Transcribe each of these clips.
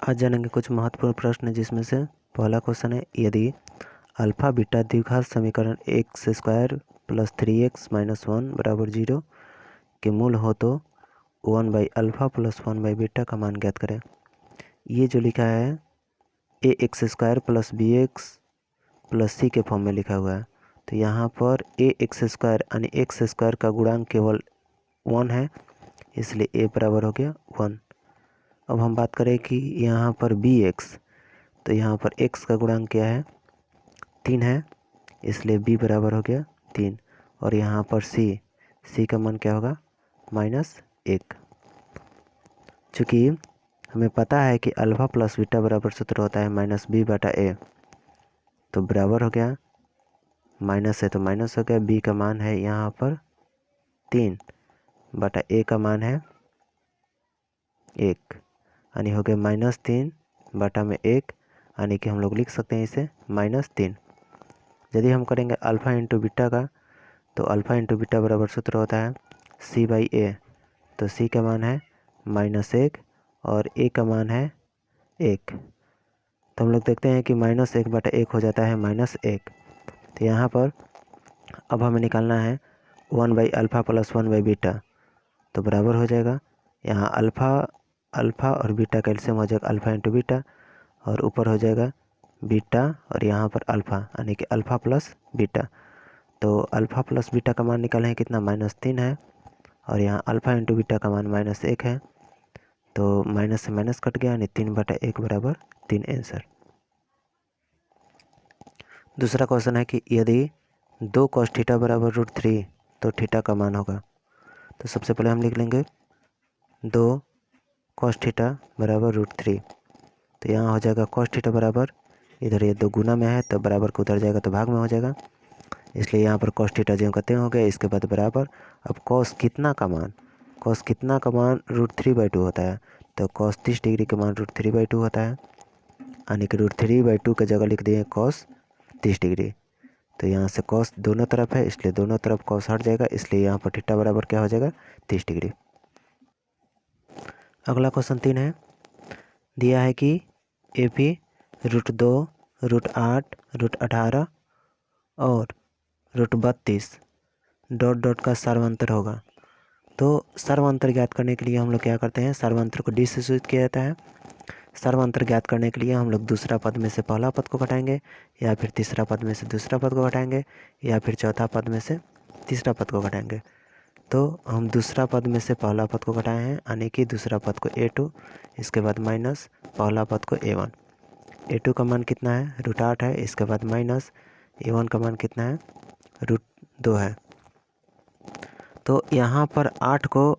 आज जानेंगे कुछ महत्वपूर्ण प्रश्न जिसमें से पहला क्वेश्चन है, यदि अल्फा बीटा द्विघात समीकरण x square plus 3x minus 1 बराबर 0 के मूल हो तो 1/अल्फा प्लस 1/बीटा का मान ज्ञात करें। ये जो लिखा है A X square plus B X plus C के फॉर्म में लिखा हुआ है, तो यहाँ पर ए एक्स स्क्वायर यानी एक्स स्क्वायर का गुणांक केवल 1 है, इसलिए ए बराबर हो गया 1। अब हम बात करें कि यहाँ पर बी एक्स, तो यहाँ पर x का गुणांक क्या है 3 है, इसलिए b बराबर हो गया 3। और यहाँ पर c का मान क्या होगा -1। चूँकि हमें पता है कि अल्फा प्लस बीटा बराबर सूत्र होता है -b/a, तो बराबर हो गया माइनस है तो माइनस हो गया, b का मान है यहाँ पर 3/a का मान है 1, यानी हो गया -3/1, यानी कि हम लोग लिख सकते हैं इसे -3। यदि हम करेंगे अल्फ़ा इंटू बीटा का, तो अल्फ़ा इंटू बीटा बराबर सूत्र होता है c/a, तो c का मान है -1 और a का मान है 1। तो हम लोग देखते हैं कि -1/1 हो जाता है -1। तो यहाँ पर अब हमें निकालना है 1/अल्फ़ा प्लस 1/बीटा, तो बराबर हो जाएगा यहाँ अल्फ़ा और बीटा का एलसीएम हो जाएगा अल्फ़ा इंटू बीटा, और ऊपर हो जाएगा बीटा और यहाँ पर अल्फ़ा, यानी कि अल्फ़ा प्लस बीटा। तो अल्फ़ा प्लस बीटा का मान निकाले हैं कितना -3 है, और यहाँ अल्फ़ा इंटू बीटा का मान -1 है, तो माइनस से माइनस कट गया, यानी 3/1 बराबर 3 आंसर। दूसरा क्वेश्चन है कि यदि 2 cos थीटा बराबर √3 तो थीटा का मान होगा। तो सबसे पहले हम लिख लेंगे 2 cos थीटा बराबर √3, तो यहाँ हो जाएगा cos थीटा बराबर, इधर ये 2 गुना में है तो बराबर को उधर जाएगा तो भाग में हो जाएगा, इसलिए यहाँ पर cos थीटा जो कहते हो गए, इसके बाद बराबर। अब cos कितना का मान √3/2 होता है, तो cos 30 डिग्री का मान √3/2 होता है, यानी कि √3/2 की जगह लिख दिए cos 30 डिग्री। तो यहाँ से cos दोनों तरफ है, इसलिए दोनों तरफ cos हट जाएगा, इसलिए यहाँ पर थीटा बराबर क्या हो जाएगा 30 डिग्री। अगला क्वेश्चन 3 है, दिया है कि ए पी √2 √8 √18 और √32 डॉट का सर्वांतर होगा। तो सर्वांतर ज्ञात करने के लिए हम लोग क्या करते हैं, सर्वांतर को डी से सूचित किया जाता है। सर्वांतर ज्ञात करने के लिए हम लोग दूसरा पद में से पहला पद को घटाएंगे, या फिर तीसरा पद में से दूसरा पद को घटाएंगे, या फिर चौथा पद में से तीसरा पद को घटाएंगे। तो हम दूसरा पद में से पहला पद को घटाए हैं, यानी कि दूसरा पद को a2, इसके बाद माइनस पहला पद को a1। a2 का मान कितना है √8 है, इसके बाद माइनस a1 का मान कितना है √2 है। तो यहाँ पर 8 को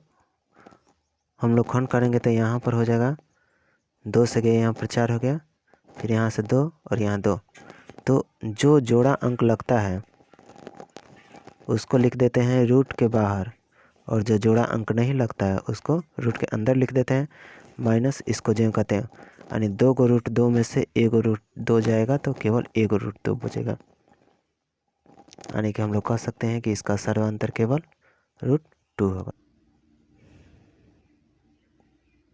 हम लोग खंड करेंगे तो यहाँ पर हो जाएगा 2 से गए यहाँ पर 4 हो गया, फिर यहाँ से 2 और यहाँ 2। तो जो जोड़ा अंक लगता है उसको लिख देते हैं रूट के बाहर, और जो जोड़ा अंक नहीं लगता है उसको रूट के अंदर लिख देते हैं, माइनस इसको जो कहते हैं, यानी 2 को √2 में से 1 √2 जाएगा तो केवल 1 √2 बचेगा, यानी कि हम लोग कह सकते हैं कि इसका सर्वांतर केवल √2 होगा।